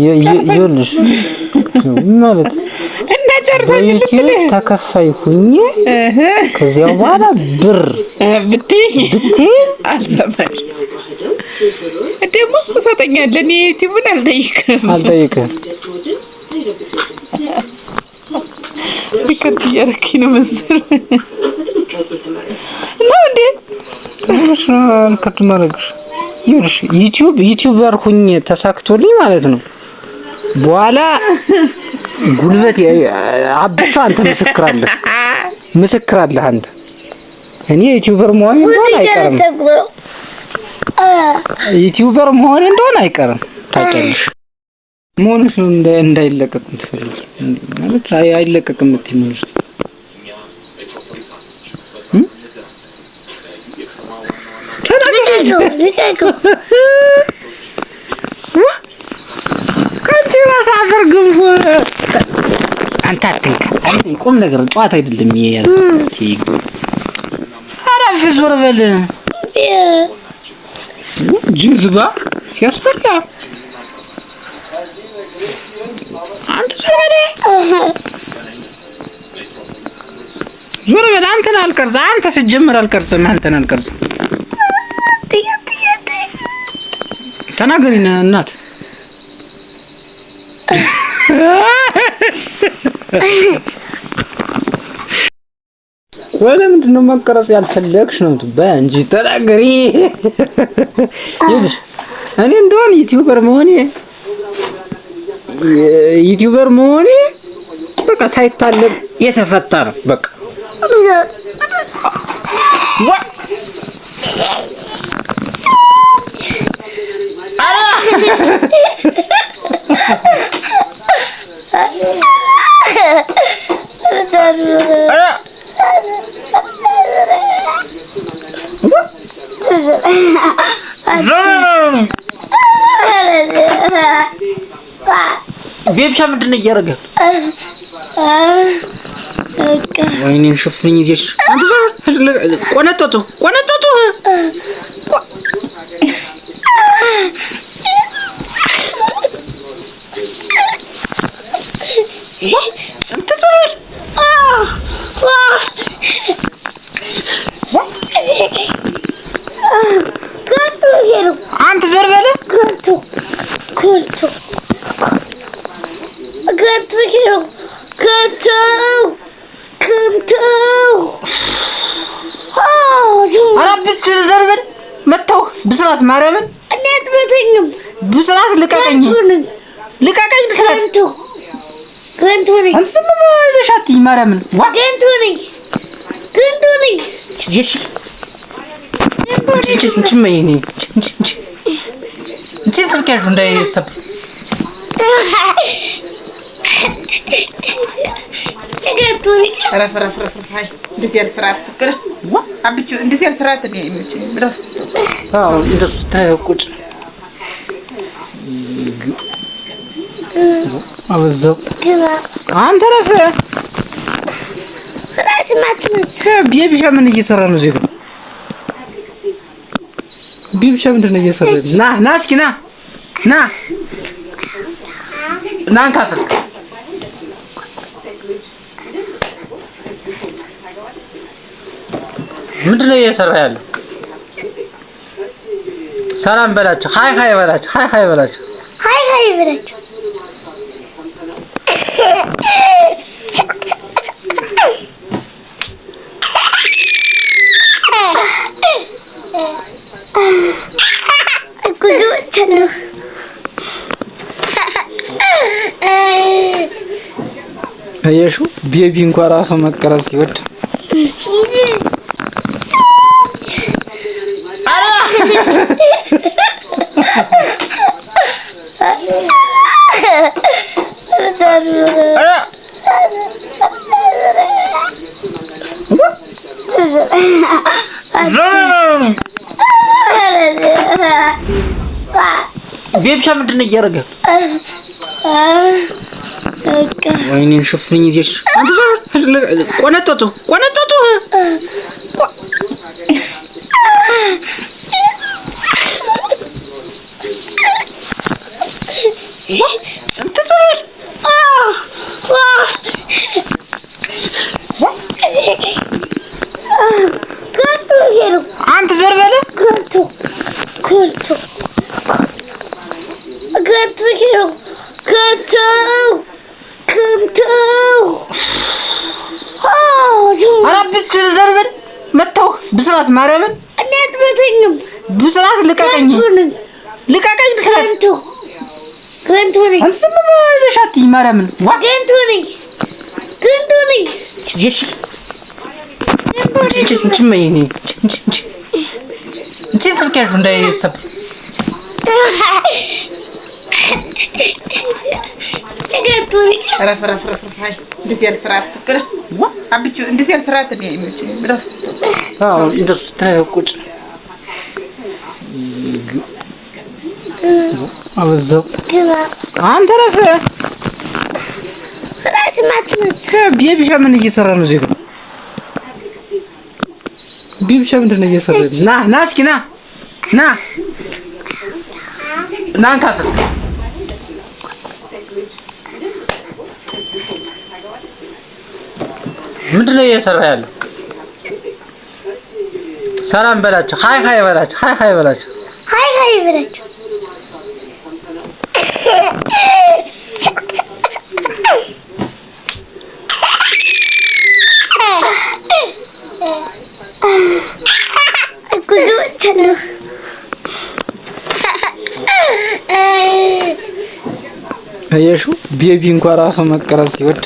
ይኸውልሽ ማለት እንዳጨርሳችሁ ተከፋይ ሁኚ ከዚያው በኋላ ብር ብትይ አልሰማሽ ደግሞ ተሰጠኛለህ እኔ ዩቲዩብን አልጠይቅም ቢከት ያረኪ ነው መሰለኝ ነው እንዴ ታሽ ከተማረግሽ ይኸውልሽ ዩቲዩበር ሁኚ ተሳክቶልኝ ማለት ነው በኋላ ጉልበት አብቻ አንተ ምስክራለህ አንተ እኔ ዩቲዩበር መሆን እንደሆነ አይቀርም ታውቂያለሽ ሞንሽ እንዳይለቀቅ ትፈልጊ ማለት አይለቀቅም እንትይምሽ ካንቺ ማሳፈር ግንፎ አንተ አትንካ አንተ ቁም ነገር ጨዋታ አይደለም ይያዝ አራፍ ዞር በል ጅዝባ ሲያስጠላ አንተ ዞር በል አንተን አልቀርጽ አንተ ሲጀምር አልቀርጽም አንተን አልቀርጽ ተናገሪና እናት ወለ ምንድነው መቀረጽ ያልፈለግሽ ነው በእንጂ ተናገሪ ይልሽ እኔ እንደሆነ ዩቲዩበር መሆኔ በቃ ሳይታለም የተፈታ ነው በቃ ቤብሻ ምንድነው እያደረገ ወይኔን ሽፍኝ ይዘሽ ቆነጠጡ አንተ ዘርበለ አራብስ ዘርበል መጣው ብስራት ማርያምን እንዴት በተኝም ብስራት ልቀቀኝ ብስራት ከንቱ ነኝ አንተ ምን ለሻቲ ማርያምን ከንቱ ነኝ እሺ እንቺ ስልከሽ እንዳይሰብ ረፍ ሃይ እንደዚህ ያለ ስራ አትከረ አብቹ እንደዚህ ያለ ስራ አትመጪ ብለህ አዎ እንደሱ ተቁጭ አወዘው አንተ ረፍ ራስ ማትነስ ቢቢሻ ምን እየሰራ ነው እዚህ ቢቢሻ ምንድን ነው እየሰራ ና እስኪ ና አንካስል ምንድነው እየሰራ ያለው ሰላም በላቸው ሃይ በላቸው አየሹ ቤቢ እንኳን ራሱ መቀረጽ ይወድ ቤብሻ ምንድነው እያደረገ ወይኔን ሽፍኝ ይዘሽ አንተ ቆነጠጡ انت صغير انت زربله كنتو ربك زربل متو بسرعة مريم انت بتنم بسرعة لقاقني بسرعة كنتوني انت ما لشاتي مريم كنتوني يش انت ما يني انت سلكيش ولا يسب كنتوني رف هاي ديال سرات كده حبيتو ديال سرات اللي يمشي رف ندوس تاكل أوزو أنت رفع خلاص ما تنسى بيبي شو من يسرى نزيد بيبي شو من يسرى ناسكي نا كاسل ምንድነው እየሰራ ያለው? ሰላም በላቸው። ሃይ በላቸው። ሃይ በላቸው። አየሹ ቤቢ እንኳን ራሱ መቀረጽ ሲወድ